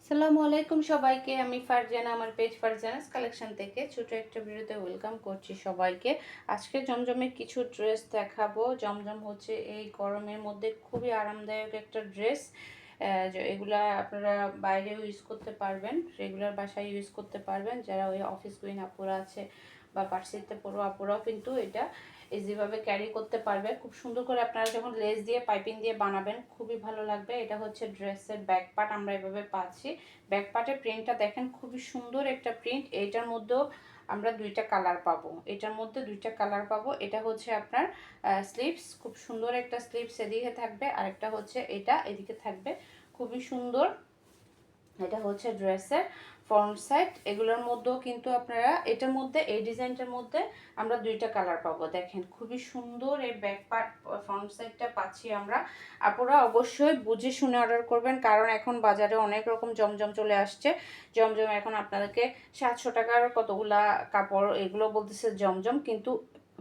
আসসালামু আলাইকুম সবাইকে। আমি ফারজানা, আমার পেজ ফারজানাস কালেকশন থেকে ছোট একটা ভিডিওতে ওয়েলকাম করছি সবাইকে। আজকে জমজমের কিছু ড্রেস দেখাবো। জমজম হচ্ছে এই গরমের মধ্যে খুবই আরামদায়ক একটা ড্রেস। এগুলা আপনারা বাইরেও ইউজ করতে পারবেন, রেগুলার বাসায় ইউজ করতে পারবেন। যারা ওই অফিস গোয়িং আপুরা আছে বা ভার্সিটিতে পড়ো আপুরাও কিন্তু এটা ইজিভাবে ক্যারি করতে পারবে। খুব সুন্দর করে আপনারা যখন লেস দিয়ে পাইপিং দিয়ে বানাবেন খুবই ভালো লাগবে। এটা হচ্ছে ড্রেসের ব্যাক পার্ট, আমরা এভাবে পাচ্ছি। ব্যাক পার্টের প্রিন্টটা দেখেন, খুবই সুন্দর একটা প্রিন্ট। এইটার মধ্যেও আমরা দুইটা কালার পাবো, এটার মধ্যে দুইটা কালার পাবো। এটা হচ্ছে আপনার স্লিভস, খুব সুন্দর একটা স্লিভস এদিকে থাকবে, আরেকটা হচ্ছে এটা এদিকে থাকবে, খুবই সুন্দর। এটা হচ্ছে ড্রেসের ফ্রন্ট সাইড। এগুলোর মধ্যেও কিন্তু আপনারা এটার মধ্যে এই ডিজাইনটার মধ্যে আমরা দুইটা কালার পাবো। দেখেন খুবই সুন্দর এই ব্যাক পার্ট ফ্রন্ট সাইডটা পাচ্ছি আমরা। আপনারা অবশ্যই বুঝে শুনে অর্ডার করবেন, কারণ এখন বাজারে অনেক রকম জমজম চলে আসছে। জমজম এখন আপনাদেরকে 700 টাকার কতগুলা কাপড় এগুলো বলতেছে জমজম, কিন্তু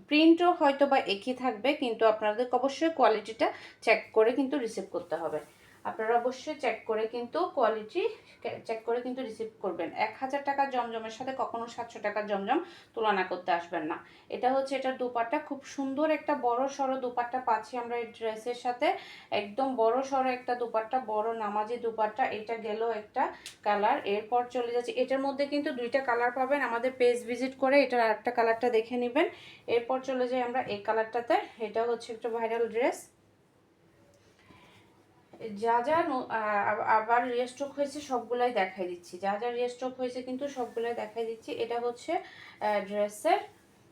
প্রিন্টও হয়তো বা একই থাকবে, কিন্তু আপনাদেরকে অবশ্যই কোয়ালিটিটা চেক করে কিন্তু রিসিভ করতে হবে। আপনারা অবশ্যই চেক করে কিন্তু কোয়ালিটি চেক করে কিন্তু রিসিভ করবেন। 1000 টাকার জমজমের সাথে কখনো 700 টাকার জমজম তুলনা করতে আসবেন না। এটা হচ্ছে এটার দুপাট্টা, খুব সুন্দর একটা বড় সড়ো দুপাট্টা পাচ্ছি আমরা এই ড্রেসের সাথে। একদম বড় সড়ো একটা দুপাট্টা, বড় নামাজি দুপাট্টা। এটা গেল একটা কালার। এরপর চলে যাচ্ছে, এটার মধ্যে কিন্তু দুইটা কালার পাবেন। আমাদের পেজ ভিজিট করে এটার আরেকটা কালারটা দেখে নেবেন। এরপর চলে যাই আমরা এই কালারটাতে। এটা হচ্ছে একটা ভাইরাল ড্রেস। যা যা আবার রিস্টক হয়েছে সবগুলাই দেখাই দিচ্ছি, যা যা রিস্টক হয়েছে কিন্তু সবগুলাই দেখাই দিচ্ছি। এটা হচ্ছে ড্রেসের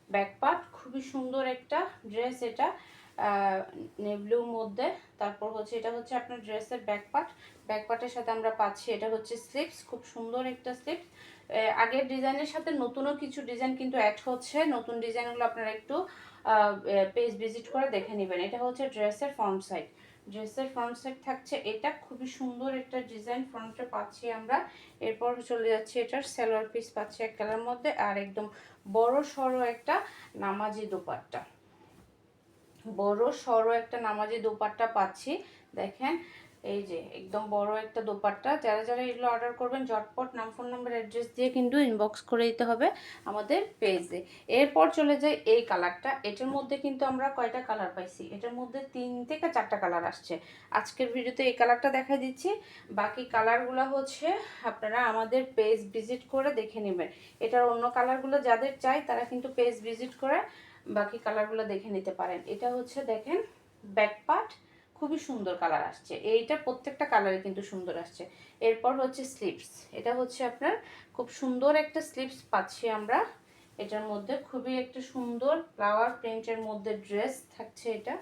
ব্যাক পার্ট, খুবই সুন্দর একটা ড্রেস। এটা নেভব্লুর মধ্যে। তারপর হচ্ছে এটা হচ্ছে আপনার ড্রেসের ব্যাক পার্ট। ব্যাক পার্টের সাথে আমরা পাচ্ছি এটা হচ্ছে স্লিভস, খুব সুন্দর একটা স্লিভস। আগের ডিজাইনের সাথে নতুনও কিছু ডিজাইন কিন্তু অ্যাড হচ্ছে। নতুন ডিজাইনগুলো আপনারা একটু পেজ ভিজিট করে দেখে নেবেন। এটা হচ্ছে ড্রেসের ফ্রন্ট সাইড। ড্রেসের ফ্রন্ট সাইড থাকছে এটা, খুবই সুন্দর একটা ডিজাইন ফ্রন্টে পাচ্ছি আমরা। এরপর চলে যাচ্ছে এটার সালোয়ার পিস পাচ্ছি এক কালার মধ্যে, আর একদম বড় সড়ো একটা নামাজি দোপাট্টা, বড় সড়ো একটা নামাজি দোপাট্টা পাচ্ছি। দেখেন এই যে একদম বড় একটা দোপাট্টা। যারা যারা এগুলো অর্ডার করবেন ঝটপট নাম, ফোন নাম্বার, অ্যাড্রেস দিয়ে কিন্তু ইনবক্স করে দিতে হবে আমাদের পেজে। এরপর চলে যাই এই কালারটা। এটার মধ্যে কিন্তু আমরা কয়টা কালার পাইছি, এটার মধ্যে 3 থেকে 4টা কালার আসছে। আজকের ভিডিওতে এই কালারটা দেখা দিচ্ছি, বাকি কালারগুলো হচ্ছে আপনারা আমাদের পেজ ভিজিট করে দেখে নেবেন। এটার অন্য কালারগুলো যাদের চাই তারা কিন্তু পেজ ভিজিট করে বাকি কালারগুলো দেখে নিতে পারেন। এটা হচ্ছে দেখেন ব্যাক পার্ট, খুবই সুন্দর কালার আসছে। এইটা প্রত্যেকটা কালারে কিন্তু সুন্দর আসছে। এরপর হচ্ছে স্লিভস। এটা হচ্ছে আপনার খুব সুন্দর একটা স্লিভস পাচ্ছি আমরা। এটার মধ্যে খুবই একটা সুন্দর ফ্লাওয়ার প্রিন্টের মধ্যে ড্রেস থাকছে এটা।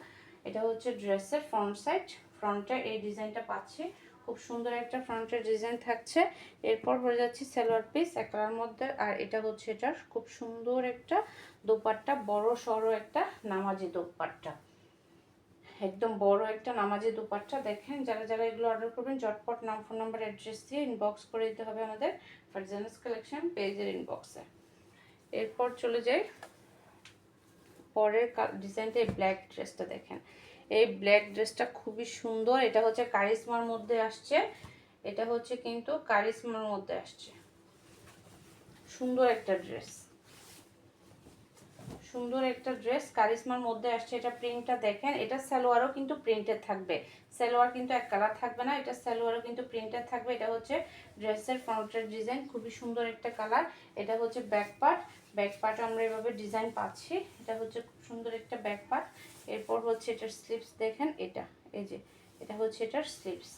এটা হচ্ছে ড্রেসের ফ্রন্ট সাইড। ফ্রন্টে এই ডিজাইনটা পাচ্ছি, খুব সুন্দর একটা ফ্রন্টের ডিজাইন থাকছে। এরপর হয়ে যাচ্ছে সালোয়ার পিস একলার মধ্যে, আর এটা হচ্ছে এটার খুব সুন্দর একটা দোপাট্টা, বড় সড়ো একটা নামাজি দোপাট্টা, একদম বড় একটা নামাজি দোপাট্টা। দেখেন যারা যারা এগুলো অর্ডার করবেন ঝটপট নাম, ফোন নাম্বার, অ্যাড্রেস দিয়ে ইনবক্স করে দিতে হবে আমাদের ফারজানাস কালেকশন পেজের ইনবক্সে। এরপর চলে যাই পরের ডিজাইনটা। এই ব্ল্যাক ড্রেসটা দেখেন, এই ব্ল্যাক ড্রেসটা খুবই সুন্দর। এটা হচ্ছে কারিশমার মধ্যে আসছে, এটা হচ্ছে কিন্তু কারিশমার মধ্যে আসছে। সুন্দর একটা ড্রেস, সুন্দর একটা ড্রেস কারিশমার মধ্যে আসছে। এটা প্রিন্টটা দেখেন, এটা সালোয়ারও কিন্তু প্রিন্টেড থাকবে। সালোয়ার কিন্তু এক কালার থাকবে না, এটা সালোয়ারও কিন্তু প্রিন্টেড থাকবে। এটা হচ্ছে ড্রেসের ফ্রন্টের ডিজাইন, খুবই সুন্দর একটা কালার। এটা হচ্ছে ব্যাক পার্ট। ব্যাক পার্ট আমরা এভাবে ডিজাইন পাচ্ছি। এটা হচ্ছে খুব সুন্দর একটা ব্যাক পার্ট। এরপর হচ্ছে এটার স্লিভস দেখেন, এটা এই যে এটা হচ্ছে এটার স্লিভস।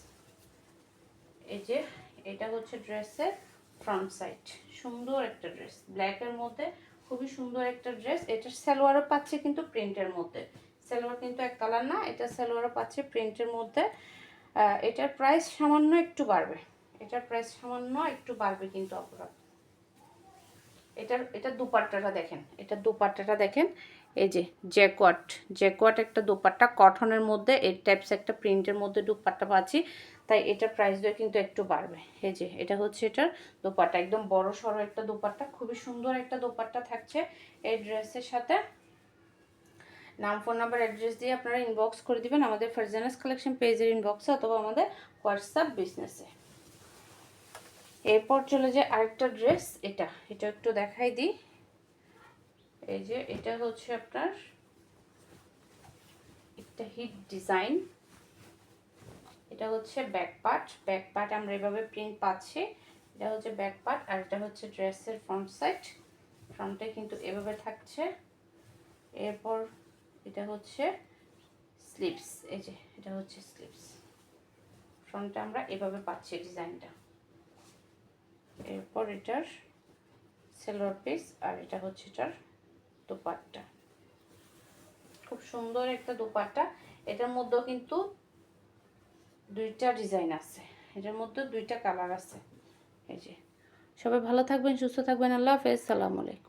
এই যে এটা হচ্ছে ড্রেসের ফ্রন্ট সাইড। সুন্দর একটা ড্রেস ব্ল্যাকের মধ্যে, খুবই সুন্দর একটা ড্রেস। এটার সালোয়ারও পাচ্ছে কিন্তু প্রিন্টের মধ্যে। সালোয়ার কিন্তু এক কালার না, এটা সালোয়ারও পাচ্ছে প্রিন্টের মধ্যে। এটার প্রাইস সামান্য একটু বাড়বে, এটার প্রাইস সামান্য একটু বাড়বে কিন্তু আপনারা। এটা দুপাট্টাটা দেখেন, এটা দুপাট্টাটা দেখেন। এই যে জ্যাকওয়াট, জ্যাকওয়াট একটা দুপাট্টা কটনের মধ্যে এই টাইপস একটা প্রিন্টের মধ্যে দুপাট্টা পাচ্ছি, তাই এটার প্রাইসটা কিন্তু একটু বাড়বে। এই যে এটা হচ্ছে এটার দুপাট্টা, একদম বড় সড়ো একটা দুপাট্টা, খুবই সুন্দর একটা দুপাট্টা থাকছে এই ড্রেসের সাথে। নাম, ফোন নাম্বার, অ্যাড্রেস দিয়ে আপনারা ইনবক্স করে দিবেন আমাদের ফারজানাস কালেকশন পেজের ইনবক্সে অথবা আমাদের হোয়াটসঅ্যাপ বিজনেসে। এরপর চলে যায় আরেকটা ড্রেস, এটা একটু দেখাই দিই। এই যে এটা হচ্ছে আপনার একটা হিট ডিজাইন, এটা হচ্ছে ব্যাক পার্ট আমরা এভাবে প্রিন্ট পাচ্ছি। এটা হচ্ছে ব্যাক পার্ট আর এটা হচ্ছে ড্রেসের ফ্রন্ট সাইড, ফ্রন্টে কিন্তু এভাবে থাকছে। এরপর এটা হচ্ছে স্লিভস, এই যে এটা হচ্ছে স্লিভস, ফ্রন্টে আমরা এভাবে পাচ্ছি ডিজাইনটা। এরপর এটার সেলোয়ার পিস আর এটা হচ্ছে এটার দোপাট্টা, খুব সুন্দর একটা দোপাট্টা। এটার মধ্যেও কিন্তু দুইটা ডিজাইন আছে, এটার মধ্যে দুইটা কালার আছে। এই যে, সবাই ভালো থাকবেন, সুস্থ থাকবেন, আল্লাহ হাফেজ, সালাম আলাইকুম।